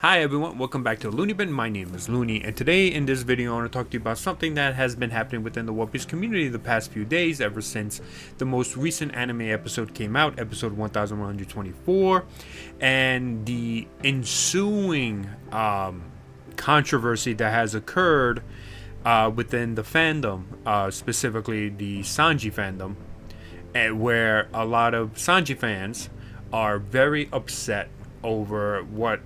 Hi everyone, welcome back to Looney Bin. My name is Looney, and today in this video I want to talk to you about something that has been happening within the One Piece community the past few days, ever since the most recent anime episode came out, episode 1124, and the ensuing controversy that has occurred within the fandom, specifically the Sanji fandom, where a lot of Sanji fans are very upset over what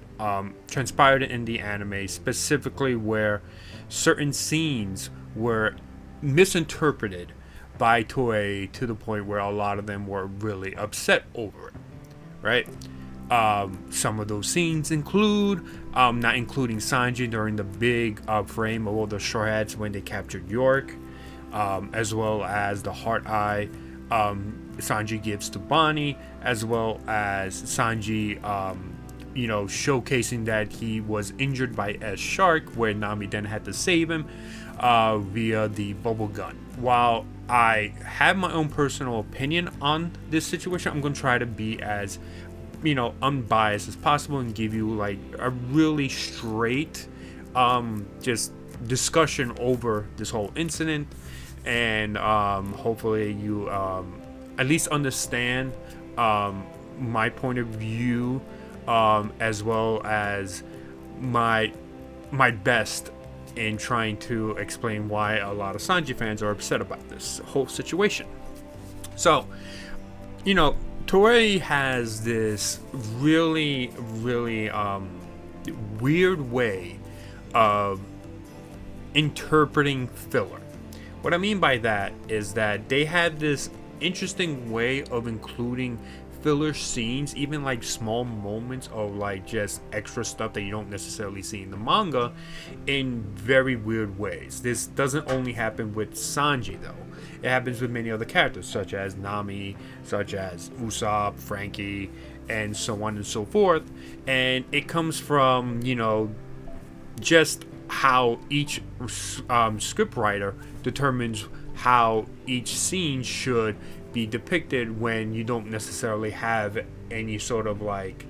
transpired in the anime, specifically where certain scenes were misinterpreted by Toei to the point where a lot of them were really upset over it, right? Some of those scenes include not including Sanji during the big frame of all the Straw Hats when they captured York, as well as the Heart Eye Sanji gives to Bonnie, as well as Sanji showcasing that he was injured by S Shark, where Nami then had to save him via the bubble gun. While I have my own personal opinion on this situation, I'm going to try to be as unbiased as possible and give you like a really straight just discussion over this whole incident, and hopefully you at least understand my point of view, as well as my best in trying to explain why a lot of Sanji fans are upset about this whole situation. So, Toei has this really weird way of interpreting filler. What I mean by that is that they have this interesting way of including filler scenes, even like small moments of like just extra stuff that you don't necessarily see in the manga, in very weird ways. This doesn't only happen with Sanji though. It happens with many other characters such as Nami, such as Usopp, Frankie, and so on and so forth. And it comes from, just how each scriptwriter determines how each scene should be depicted when you don't necessarily have any sort of like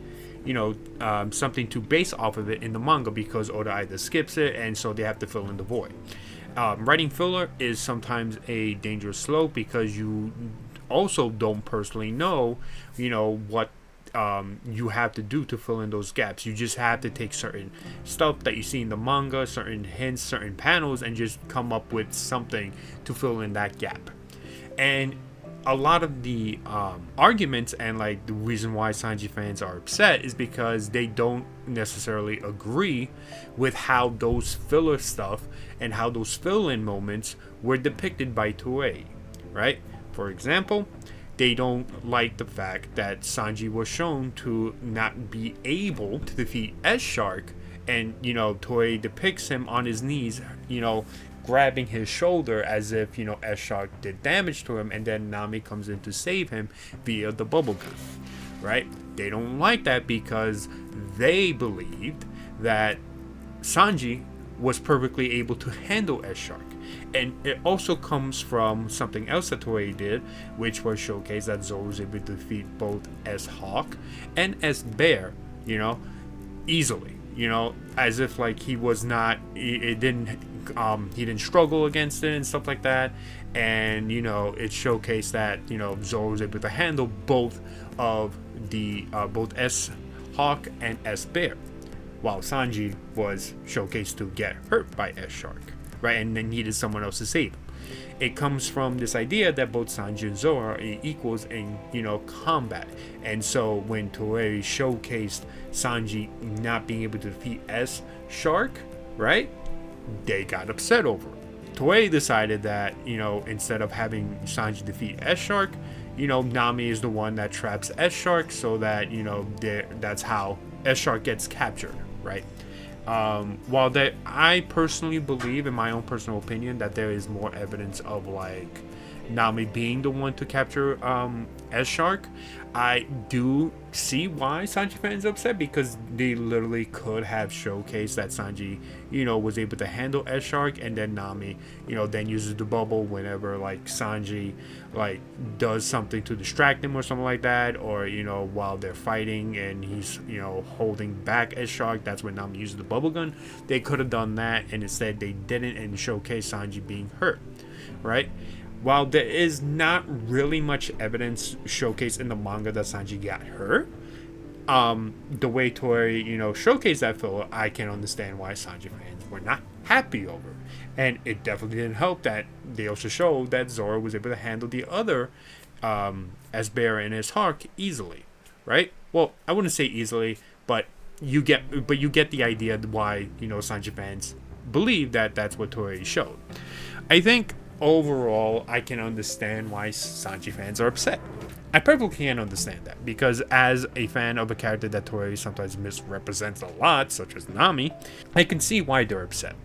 something to base off of it in the manga, because Oda either skips it and so they have to fill in the void. Writing filler is sometimes a dangerous slope because you also don't personally know what you have to do to fill in those gaps. You just have to take certain stuff that you see in the manga, certain hints, certain panels, and just come up with something to fill in that gap. And a lot of the arguments and like the reason why Sanji fans are upset is because they don't necessarily agree with how those filler stuff and how those fill-in moments were depicted by Toei, right? For example, they don't like the fact that Sanji was shown to not be able to defeat S Shark, and Toei depicts him on his knees, grabbing his shoulder as if S Shark did damage to him, and then Nami comes in to save him via the bubble gun, right? They don't like that because they believed that Sanji was perfectly able to handle S Shark. And it also comes from something else that Toei did, which was showcase that Zoro was able to defeat both S Hawk and S Bear, easily, as if like he was not, he didn't struggle against it and stuff like that. And it showcased that Zoro was able to handle both of the both S Hawk and S Bear, while Sanji was showcased to get hurt by S Shark, right, and then needed someone else to save him. It comes from this idea that both Sanji and Zoro are equals in combat, and so when Toei showcased Sanji not being able to defeat S Shark, right, they got upset over it. Toei decided that instead of having Sanji defeat S Shark, Nami is the one that traps S Shark, so that that's how S Shark gets captured, right? While that, I personally believe, in my own personal opinion, that there is more evidence of like Nami being the one to capture S-Shark, I do see why Sanji fans are upset, because they literally could have showcased that Sanji, was able to handle S-Shark, and then Nami, then uses the bubble whenever like Sanji like does something to distract him or something like that, or while they're fighting and he's holding back S-Shark, that's when Nami uses the bubble gun. They could have done that, and instead they didn't, and showcased Sanji being hurt, right? While there is not really much evidence showcased in the manga that Sanji got hurt, the way Toei, showcased that filler, I can understand why Sanji fans were not happy over. And it definitely didn't help that they also showed that Zoro was able to handle the other S-Bear and his Hawk easily, right? Well, I wouldn't say easily, but you get the idea why, Sanji fans believe that that's what Toei showed. I think overall, I can understand why Sanji fans are upset. I perfectly can understand that, because as a fan of a character that Toei sometimes misrepresents a lot, such as Nami, I can see why they're upset,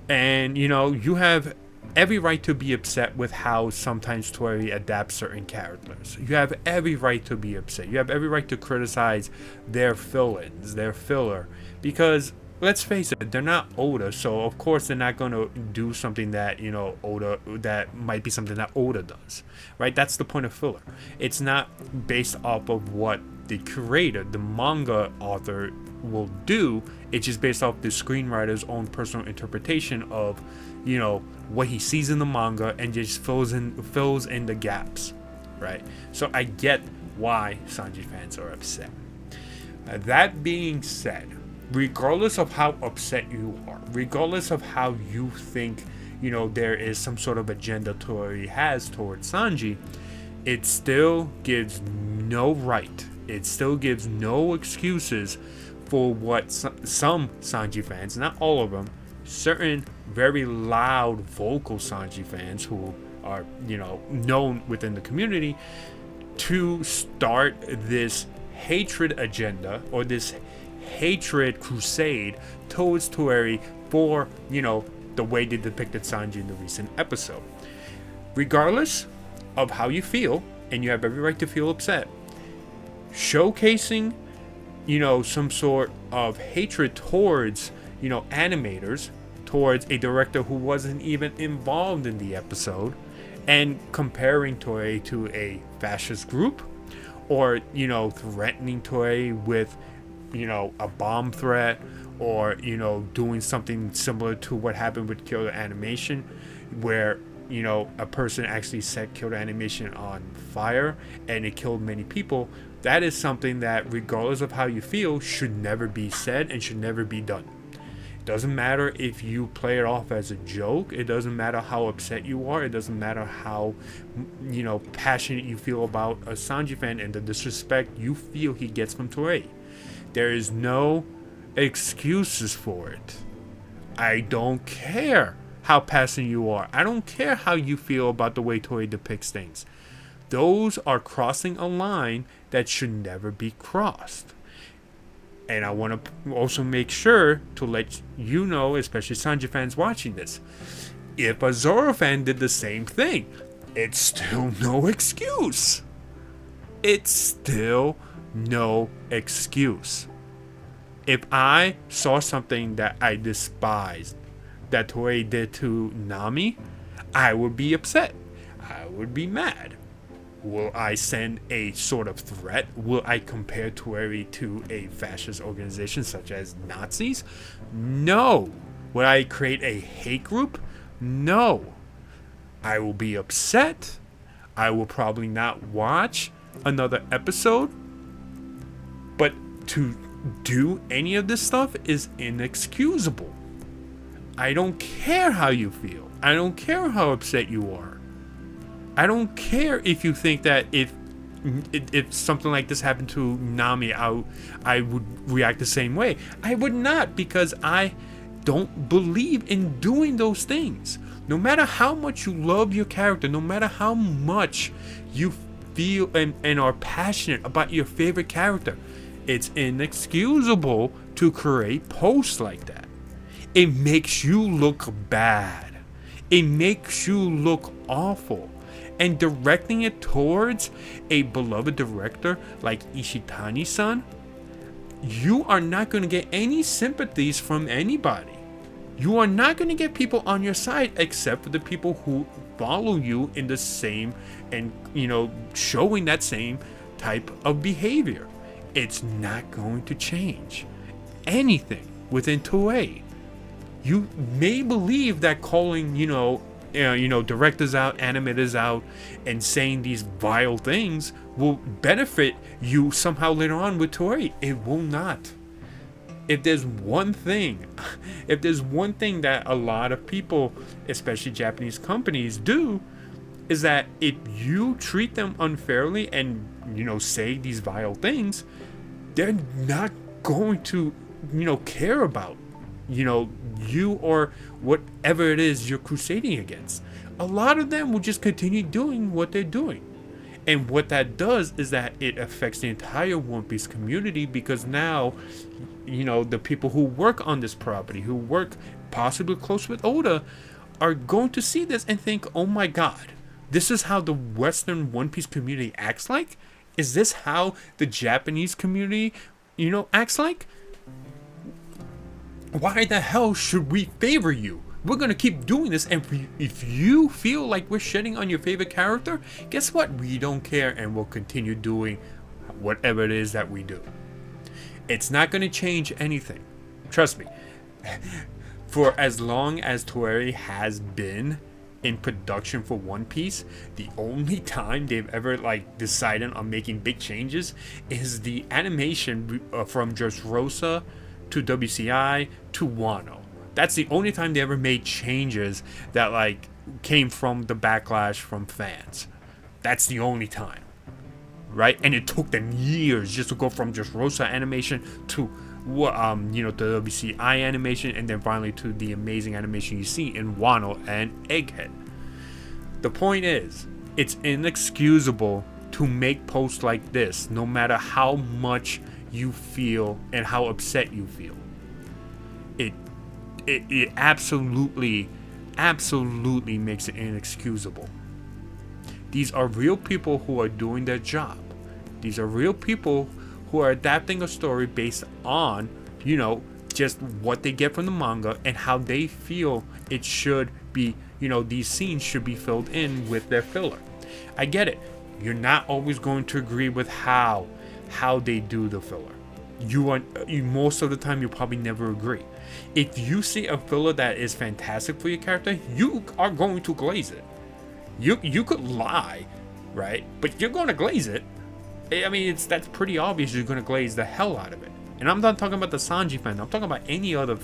And, you have every right to be upset with how sometimes Toei adapts certain characters. You have every right to be upset. You have every right to criticize their fill-ins, their filler, because let's face it, they're not Oda, so of course they're not going to do something that, that might be something that Oda does, right? That's the point of filler. It's not based off of what the creator, the manga author, will do. It's just based off the screenwriter's own personal interpretation of, what he sees in the manga, and just fills in the gaps, right? So I get why Sanji fans are upset. That being said, regardless of how upset you are, regardless of how you think, there is some sort of agenda Toei has towards Sanji, it still gives no right. It still gives no excuses for what some Sanji fans, not all of them, certain very loud vocal Sanji fans who are, known within the community, to start this hatred agenda, or this hatred crusade towards Toei for, the way they depicted Sanji in the recent episode. Regardless of how you feel, and you have every right to feel upset, showcasing, some sort of hatred towards, animators, towards a director who wasn't even involved in the episode, and comparing Toei to a fascist group, or, threatening Toei with, a bomb threat, or, doing something similar to what happened with Kyoto Animation, where, a person actually set Kyoto Animation on fire and it killed many people. That is something that, regardless of how you feel, should never be said and should never be done. It doesn't matter if you play it off as a joke. It doesn't matter how upset you are. It doesn't matter how, passionate you feel about a Sanji fan and the disrespect you feel he gets from Toei. There is no excuses for it. I don't care how passionate you are. I don't care how you feel about the way Toei depicts things. Those are crossing a line that should never be crossed. And I want to also make sure to let you know, especially Sanji fans watching this, if a Zoro fan did the same thing, it's still no excuse. It's still no excuse. If I saw something that I despised that Toei did to Nami, I would be upset. I would be mad. Will I send a sort of threat? Will I compare Toei to a fascist organization such as Nazis? No. Will I create a hate group? No. I will be upset. I will probably not watch another episode. But to do any of this stuff is inexcusable. I don't care how you feel. I don't care how upset you are. I don't care if you think that if something like this happened to Nami, I would react the same way. I would not, because I don't believe in doing those things. No matter how much you love your character, no matter how much you feel and are passionate about your favorite character, it's inexcusable to create posts like that. It makes you look bad. It makes you look awful. and directing it towards a beloved director like Ishitani-san, you are not going to get any sympathies from anybody. You are not going to get people on your side except for the people who follow you in the same and, showing that same type of behavior. It's not going to change anything within Toei. You may believe that calling, directors out, animators out, and saying these vile things will benefit you somehow later on with Toei. It will not. If there's one thing that a lot of people, especially Japanese companies, do, is that if you treat them unfairly and, say these vile things, they're not going to, care about, you or whatever it is you're crusading against. A lot of them will just continue doing what they're doing. And what that does is that it affects the entire One Piece community, because now, the people who work on this property, who work possibly close with Oda, are going to see this and think, oh my god, this is how the Western One Piece community acts like? Is this how the Japanese community, acts like? Why the hell should we favor you? We're going to keep doing this, and if you feel like we're shitting on your favorite character, guess what? We don't care, and we'll continue doing whatever it is that we do. It's not going to change anything. Trust me. For as long as Toei has been in production for One Piece, the only time they've ever decided on making big changes is the animation from Dressrosa to WCI to Wano. That's the only time they ever made changes that came from the backlash from fans. That's the only time, right? And it took them years just to go from just Rosa animation to the WCI animation, and then finally to the amazing animation you see in Wano and Egghead. The point is, it's inexcusable to make posts like this, no matter how much you feel and how upset you feel. It absolutely makes it inexcusable. These are real people who are doing their job. These are real people who are adapting a story based on, just what they get from the manga and how they feel it should be, these scenes should be filled in with their filler. I get it. You're not always going to agree with how they do the filler. Most of the time you probably never agree. If you see a filler that is fantastic for your character, you are going to glaze it. You could lie, right? But you're going to glaze it. I mean, that's pretty obvious. You're going to glaze the hell out of it. And I'm not talking about the Sanji fandom. I'm talking about any other,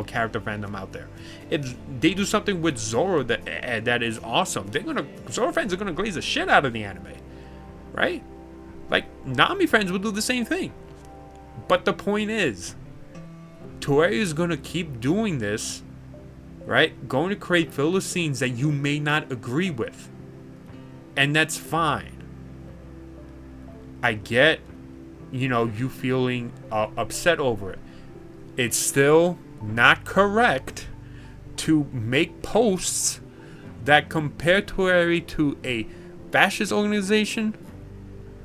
character fandom out there. If they do something with Zoro that is awesome, Zoro fans are gonna glaze the shit out of the anime, right? Nami fans will do the same thing. But the point is, Toei is gonna keep doing this, right? Going to create filler scenes that you may not agree with, and that's fine. I get, you feeling upset over it. It's still not correct to make posts that compare Toei to a fascist organization,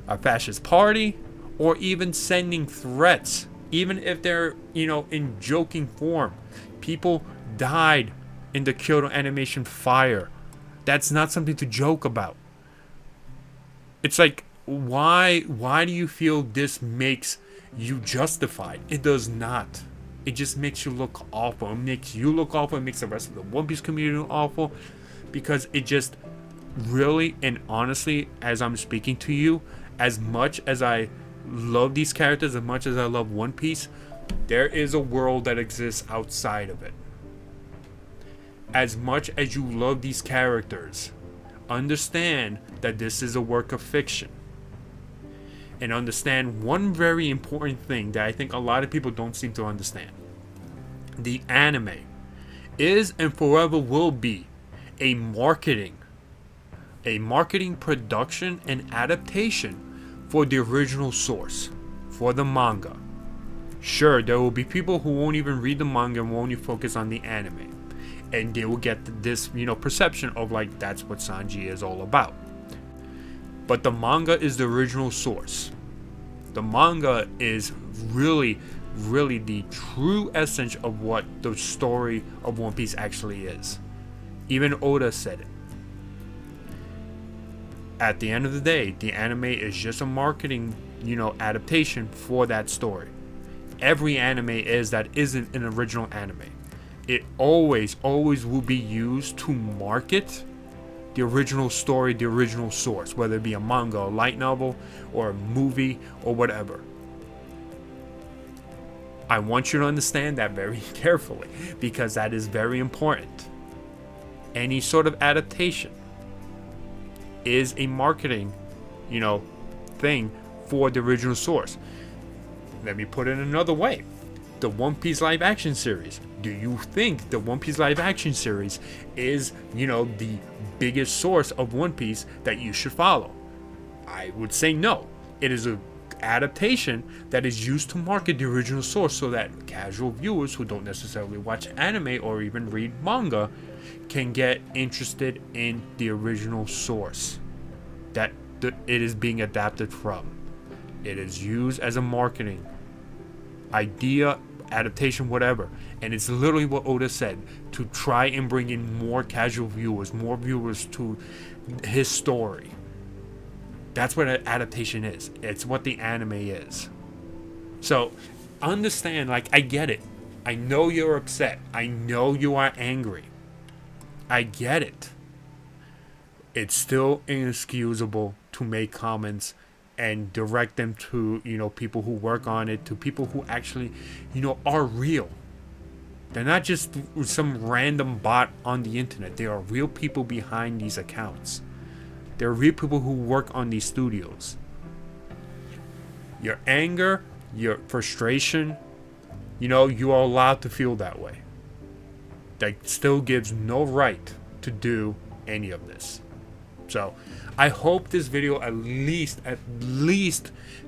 a fascist party, or even sending threats, even if they're, in joking form. People died in the Kyoto Animation fire. That's not something to joke about. It's why do you feel this makes you justified? It does not. It just makes you look awful. It makes you look awful. It makes the rest of the One Piece community look awful, because it just really and honestly, as I'm speaking to you, as much as I love these characters, as much as I love One Piece, there is a world that exists outside of it. As much as you love these characters, understand that this is a work of fiction. And understand one very important thing that I think a lot of people don't seem to understand. The anime is and forever will be a marketing production and adaptation for the original source, for the manga. Sure, there will be people who won't even read the manga and won't even focus on the anime. and they will get this, perception of like that's what Sanji is all about. But the manga is the original source. The manga is really, really the true essence of what the story of One Piece actually is. Even Oda said it. At the end of the day, the anime is just a marketing, adaptation for that story. Every anime is that isn't an original anime. It always will be used to market the original story, the original source, whether it be a manga, a light novel, or a movie, or whatever. I want you to understand that very carefully, because that is very important. Any sort of adaptation is a marketing, thing for the original source. Let me put it another way. The One Piece live action series. Do you think the One Piece live action series is, the biggest source of One Piece that you should follow? I would say no. It is an adaptation that is used to market the original source so that casual viewers who don't necessarily watch anime or even read manga can get interested in the original source that it is being adapted from. It is used as a marketing idea, adaptation, whatever, and it's literally what Oda said, to try and bring in more casual viewers, more viewers to his story. That's what an adaptation is. It's what the anime is. So understand, like, I get it. I know you're upset. I know you are angry. I get it. It's still inexcusable to make comments and direct them to, people who work on it, to people who actually, are real. They're not just some random bot on the internet. There are real people behind these accounts. There are real people who work on these studios. Your anger, your frustration, you are allowed to feel that way. That still gives no right to do any of this. So I hope this video at least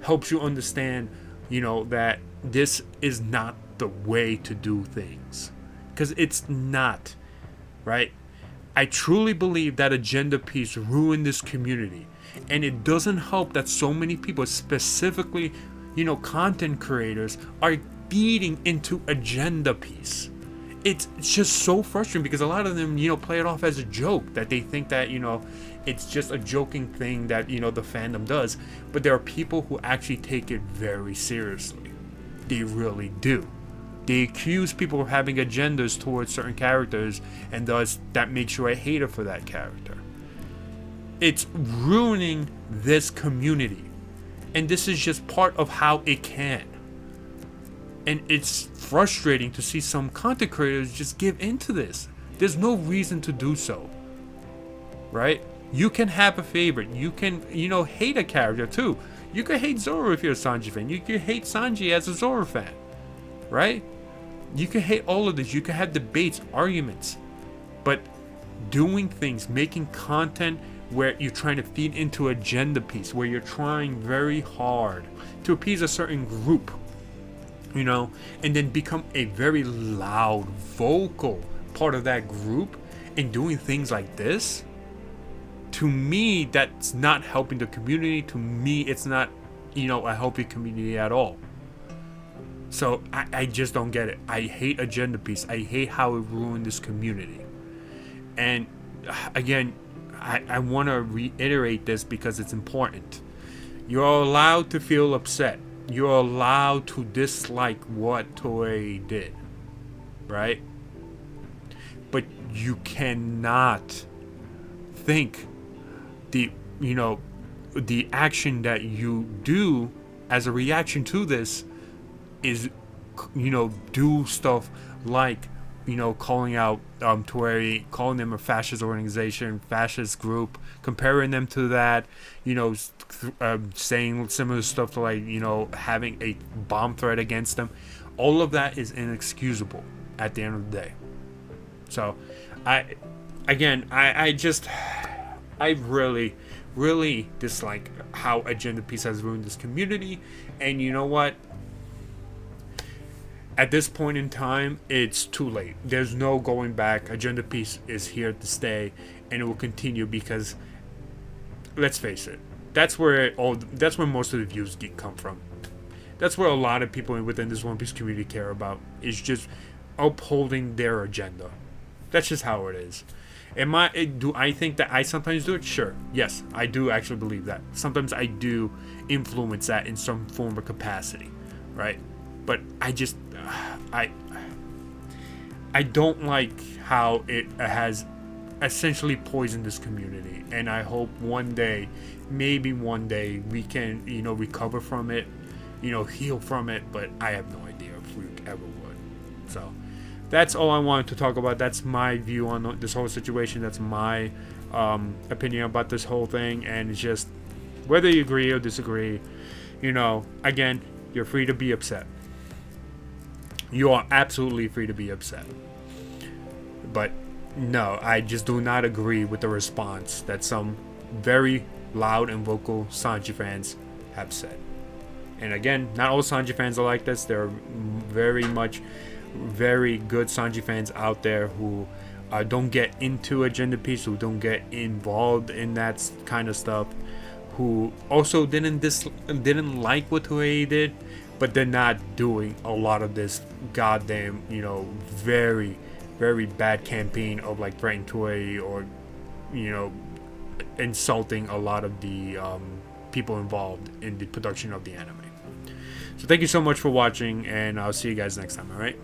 helps you understand, that this is not the way to do things. Because it's not, right? I truly believe that agenda piece ruined this community. And it doesn't help that so many people, specifically, content creators, are feeding into agenda piece. It's just so frustrating because a lot of them, play it off as a joke, that they think that, it's just a joking thing that, the fandom does. But there are people who actually take it very seriously. They really do. They accuse people of having agendas towards certain characters, and thus that makes you a hater for that character. It's ruining this community. And this is just part of how it can. And it's frustrating to see some content creators just give into this. There's no reason to do so. Right? You can have a favorite. You can, hate a character too. You can hate Zoro if you're a Sanji fan. You can hate Sanji as a Zoro fan. Right? You can hate all of this. You can have debates, arguments. But doing things, making content where you're trying to feed into agenda piece, where you're trying very hard to appease a certain group, and then become a very loud, vocal part of that group, and doing things like this, to me, that's not helping the community. To me, it's not, a healthy community at all. So I just don't get it. I hate agenda piece. I hate how it ruined this community. And again, I want to reiterate this because it's important. You're allowed to feel upset. You're allowed to dislike what Toei did, right? But you cannot think the action that you do as a reaction to this is, do stuff like, calling out Toei, calling them a fascist organization, fascist group, comparing them to that, saying similar stuff to like, having a bomb threat against them. All of that is inexcusable at the end of the day. So, I really, really dislike how Agenda Piece has ruined this community. And you know what? At this point in time, it's too late. There's no going back. Agenda Piece is here to stay, and it will continue because, let's face it, that's where most of the views come from. That's where a lot of people within this One Piece community care about, is just upholding their agenda. That's just how it is. Do I think that I sometimes do it? Sure. Yes, I do actually believe that. Sometimes I do influence that in some form or capacity, right? But I don't like how it has essentially poisoned this community, and I hope one day, maybe one day, we can, recover from it, heal from it, but I have no idea if we ever would. So that's all I wanted to talk about. That's my view on this whole situation. That's my opinion about this whole thing, and it's just, whether you agree or disagree, again, you're free to be upset. You are absolutely free to be upset. But no, I just do not agree with the response that some very loud and vocal Sanji fans have said. And again, not all Sanji fans are like this. There are very good Sanji fans out there who don't get into Agenda Piece, who don't get involved in that kind of stuff, who also didn't like what Toei did, but they're not doing a lot of this goddamn, very, very bad campaign of like threatening Toei or, insulting a lot of the people involved in the production of the anime. So thank you so much for watching, and I'll see you guys next time, alright?